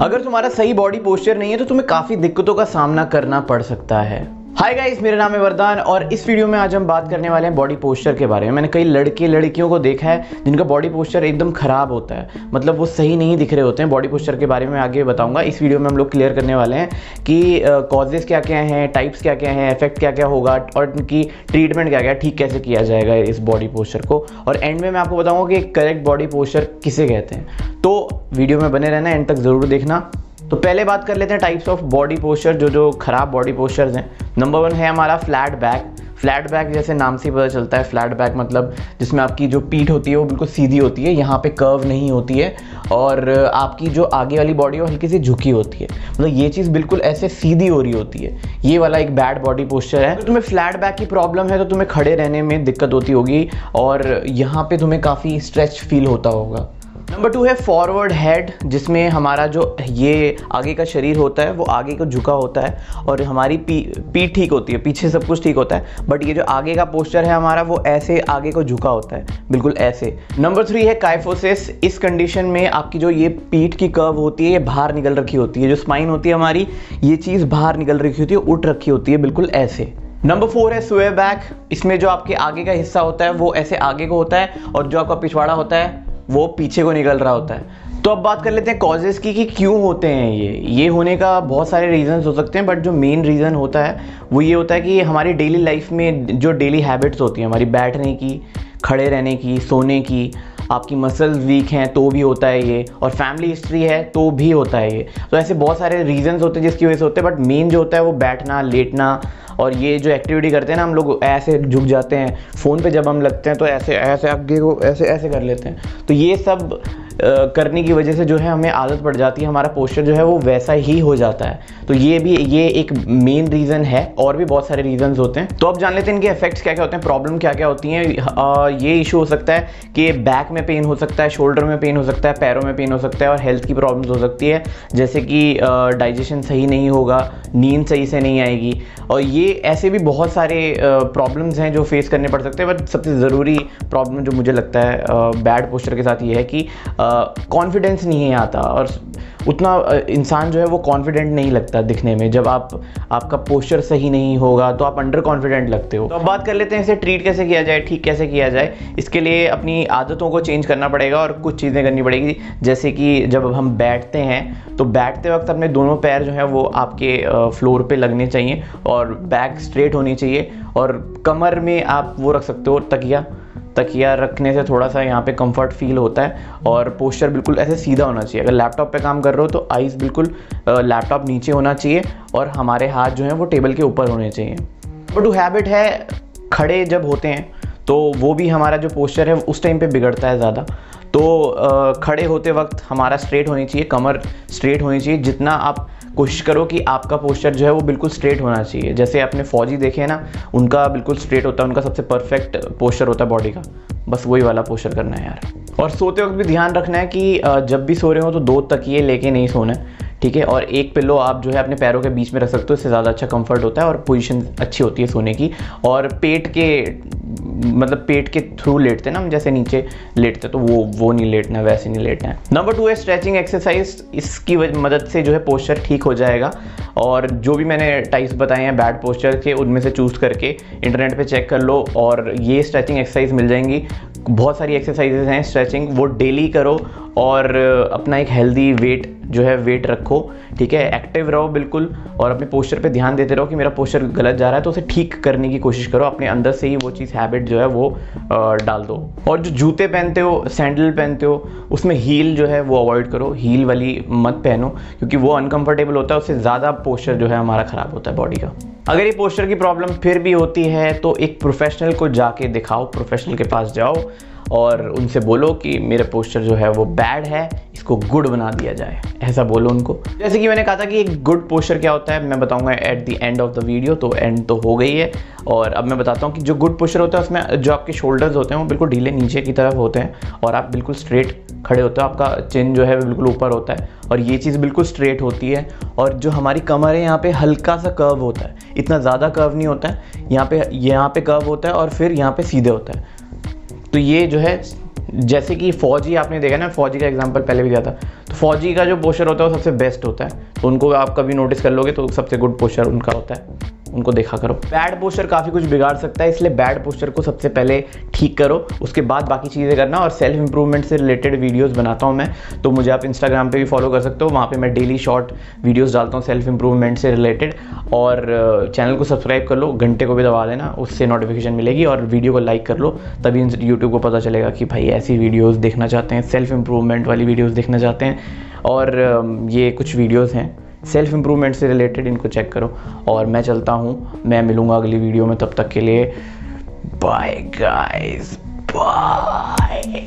अगर तुम्हारा सही बॉडी पोस्चर नहीं है तो तुम्हें काफ़ी दिक्कतों का सामना करना पड़ सकता है। हाय गाइस, मेरा नाम है वरदान और इस वीडियो में आज हम बात करने वाले हैं बॉडी पोस्चर के बारे में। मैंने कई लड़के लड़कियों को देखा है जिनका बॉडी पोस्चर एकदम ख़राब होता है, मतलब वो सही नहीं दिख रहे होते हैं। बॉडी पोस्चर के बारे में आगे बताऊंगा। इस वीडियो में हम लोग क्लियर करने वाले हैं कि कॉजेज़ क्या क्या हैं, टाइप्स क्या क्या हैं, इफेक्ट क्या क्या होगा और इनकी ट्रीटमेंट क्या क्या, ठीक कैसे किया जाएगा इस बॉडी पोस्चर को। और एंड में मैं आपको बताऊँगा कि करेक्ट बॉडी पोस्चर किसे कहते हैं। तो वीडियो में बने रहना, एंड तक ज़रूर देखना। तो पहले बात कर लेते हैं टाइप्स ऑफ बॉडी पोस्चर, जो खराब बॉडी पोस्चर्स हैं। नंबर 1 है हमारा फ्लैट बैक। फ्लैट बैक जैसे नाम से पता चलता है, फ्लैट बैक मतलब जिसमें आपकी जो पीठ होती है वो बिल्कुल सीधी होती है, यहाँ पे कर्व नहीं होती है और आपकी जो आगे वाली बॉडी है वो हल्की सी झुकी होती है, मतलब ये चीज़ बिल्कुल ऐसे सीधी हो रही होती है। ये वाला एक बैड बॉडी पोस्चर है। तो तुम्हें फ्लैट बैक की प्रॉब्लम है तो तुम्हें खड़े रहने में दिक्कत होती होगी और यहाँ पे तुम्हें काफ़ी स्ट्रेच फील होता होगा। नंबर 2 है फॉरवर्ड हेड, जिसमें हमारा जो ये आगे का शरीर होता है वो आगे को झुका होता है और हमारी पीठ ठीक होती है, पीछे सब कुछ ठीक होता है, बट ये जो आगे का पोस्चर है हमारा वो ऐसे आगे को झुका होता है, बिल्कुल ऐसे। नंबर 3 है काइफोसिस। इस कंडीशन में आपकी जो ये पीठ की कर्व होती है ये बाहर निकल रखी होती है, जो स्पाइन होती है हमारी ये चीज़ बाहर निकल रखी होती है, उठ रखी होती है, बिल्कुल ऐसे। नंबर 4 है स्वे बैक। इसमें जो आपके आगे का हिस्सा होता है वो ऐसे आगे को होता है और जो आपका पिछवाड़ा होता है वो पीछे को निकल रहा होता है। तो अब बात कर लेते हैं कॉजेज़ की कि क्यों होते हैं ये होने का बहुत सारे रीजंस हो सकते हैं, बट जो मेन रीज़न होता है वो ये होता है कि हमारी डेली लाइफ में जो डेली हैबिट्स होती हैं हमारी, बैठने की, खड़े रहने की, सोने की, आपकी मसल्स वीक हैं तो भी होता है ये, और फैमिली हिस्ट्री है तो भी होता है ये। तो ऐसे बहुत सारे रीजंस होते हैं जिसकी वजह से होते हैं, बट मेन जो होता है वो बैठना, लेटना और ये जो एक्टिविटी करते हैं ना हम लोग, ऐसे झुक जाते हैं, फ़ोन पे जब हम लगते हैं तो ऐसे ऐसे आगे को ऐसे ऐसे कर लेते हैं। तो ये सब करने की वजह से जो है हमें आदत पड़ जाती है, हमारा पोस्चर जो है वो वैसा ही हो जाता है। तो ये एक मेन रीज़न है, और भी बहुत सारे रीजंस होते हैं। तो अब जान लेते हैं इनके इफेक्ट्स क्या क्या होते हैं, प्रॉब्लम क्या क्या होती हैं। ये इशू हो सकता है कि बैक में पेन हो सकता है, शोल्डर में पेन हो सकता है, पैरों में पेन हो सकता है, और हेल्थ की प्रॉब्लम्स हो सकती है, जैसे कि डाइजेशन सही नहीं होगा, नींद सही से नहीं आएगी, और ये ऐसे भी बहुत सारे प्रॉब्लम्स हैं जो फेस करने पड़ सकते हैं। बट सबसे ज़रूरी प्रॉब्लम जो मुझे लगता है बैड पोस्चर के साथ ये है कि कॉन्फिडेंस नहीं आता, और उतना इंसान जो है वो कॉन्फिडेंट नहीं लगता दिखने में। जब आपका पोस्चर सही नहीं होगा तो आप अंडर कॉन्फिडेंट लगते हो। तो अब बात कर लेते हैं इसे ट्रीट कैसे किया जाए, ठीक कैसे किया जाए। इसके लिए अपनी आदतों को चेंज करना पड़ेगा और कुछ चीज़ें करनी पड़ेगी, जैसे कि जब हम बैठते हैं तो बैठते वक्त अपने दोनों पैर जो है वो आपके फ्लोर पे लगने चाहिए और बैक स्ट्रेट होनी चाहिए, और कमर में आप वो रख सकते हो तकिया रखने से थोड़ा सा यहाँ पे कंफर्ट फील होता है, और पोस्चर बिल्कुल ऐसे सीधा होना चाहिए। अगर लैपटॉप पे काम कर रहे हो तो आइज़ बिल्कुल लैपटॉप नीचे होना चाहिए और हमारे हाथ जो हैं वो टेबल के ऊपर होने चाहिए। नंबर 2 हैबिट है खड़े जब होते हैं तो वो भी हमारा जो पोस्चर है उस टाइम पे बिगड़ता है ज़्यादा। तो खड़े होते वक्त हमारा स्ट्रेट होनी चाहिए, कमर स्ट्रेट होनी चाहिए। जितना आप कोशिश करो कि आपका पोस्चर जो है वो बिल्कुल स्ट्रेट होना चाहिए। जैसे आपने फौजी देखे हैं ना, उनका बिल्कुल स्ट्रेट होता है, उनका सबसे परफेक्ट पोस्चर होता है बॉडी का, बस वही वाला पोस्चर करना है यार। और सोते वक्त भी ध्यान रखना है कि जब भी सो रहे हो तो 2 तकिए लेके नहीं सोना है, ठीक है, और एक पिल्लो आप जो है अपने पैरों के बीच में रख सकते हो, इससे ज़्यादा अच्छा कंफर्ट होता है और पोजीशन अच्छी होती है सोने की। और पेट के थ्रू लेटते हैं ना हम, जैसे नीचे लेटते तो वो नहीं लेटना है, वैसे नहीं लेटना है। नंबर 2 है स्ट्रेचिंग एक्सरसाइज। इसकी मदद से जो है पोस्चर ठीक हो जाएगा, और जो भी मैंने टाइप्स बताए हैं बैड पोस्चर के उनमें से चूज़ करके इंटरनेट पे चेक कर लो और ये स्ट्रेचिंग एक्सरसाइज मिल जाएंगी। बहुत सारी एक्सरसाइजेज हैं स्ट्रेचिंग, वो डेली करो और अपना एक हेल्दी वेट रखो, ठीक है, एक्टिव रहो बिल्कुल, और अपने पोस्चर पे ध्यान देते रहो कि मेरा पोस्चर गलत जा रहा है तो उसे ठीक करने की कोशिश करो। अपने अंदर से ही वो चीज़ हैबिट जो है वो डाल दो। और जो जूते पहनते हो, सैंडल पहनते हो, उसमें हील जो है वो अवॉइड करो, हील वाली मत पहनो क्योंकि वो अनकंफर्टेबल होता है, उससे ज़्यादा पोस्चर जो है हमारा ख़राब होता है बॉडी का। अगर ये पोस्चर की प्रॉब्लम फिर भी होती है तो एक प्रोफेशनल को जाके दिखाओ, प्रोफेशनल के पास जाओ और उनसे बोलो कि मेरा पोस्चर जो है वो बैड है, इसको गुड बना दिया जाए, ऐसा बोलो उनको। जैसे कि मैंने कहा था कि एक गुड पोस्चर क्या होता है मैं बताऊंगा at the end of the video, तो एंड तो हो गई है। और अब मैं बताता हूँ कि जो गुड पोस्चर होता है उसमें जो आपके शोल्डर्स होते हैं वो बिल्कुल ढीले नीचे की तरफ होते हैं और आप बिल्कुल स्ट्रेट खड़े होते हो, आपका चिन जो है वो बिल्कुल ऊपर होता है और ये चीज़ बिल्कुल स्ट्रेट होती है। और जो हमारी कमर है यहाँ पे हल्का सा कर्व होता है, इतना ज़्यादा कर्व नहीं होता है, यहाँ पे कर्व होता है और फिर यहाँ पे सीधे होता है। तो ये जो है जैसे कि फौजी आपने देखा ना, फौजी का एग्जांपल पहले भी दिया था, तो फौजी का जो पोस्चर होता है वो सबसे बेस्ट होता है, तो उनको आप कभी नोटिस कर लोगे तो सबसे गुड पोस्चर उनका होता है, उनको देखा करो। बैड पोस्चर काफ़ी कुछ बिगाड़ सकता है, इसलिए बैड पोस्चर को सबसे पहले ठीक करो, उसके बाद बाकी चीज़ें करना। और सेल्फ इंप्रूवमेंट से रिलेटेड वीडियोस बनाता हूँ मैं, तो मुझे आप इंस्टाग्राम पे भी फॉलो कर सकते हो, वहाँ पे मैं डेली शॉर्ट वीडियोस डालता हूँ सेल्फ इंप्रूवमेंट से रिलेटेड। और चैनल को सब्सक्राइब कर लो, घंटे को भी दबा देना, उससे नोटिफिकेशन मिलेगी, और वीडियो को लाइक कर लो, तभी यूट्यूब को पता चलेगा कि भाई ऐसी वीडियोज़ देखना चाहते हैं, सेल्फ इंप्रूवमेंट वाली वीडियोज़ देखना चाहते हैं। और ये कुछ वीडियोज़ हैं सेल्फ इंप्रूवमेंट से रिलेटेड, इनको चेक करो। और मैं चलता हूँ, मैं मिलूँगा अगली वीडियो में, तब तक के लिए बाय गाइस, बाय।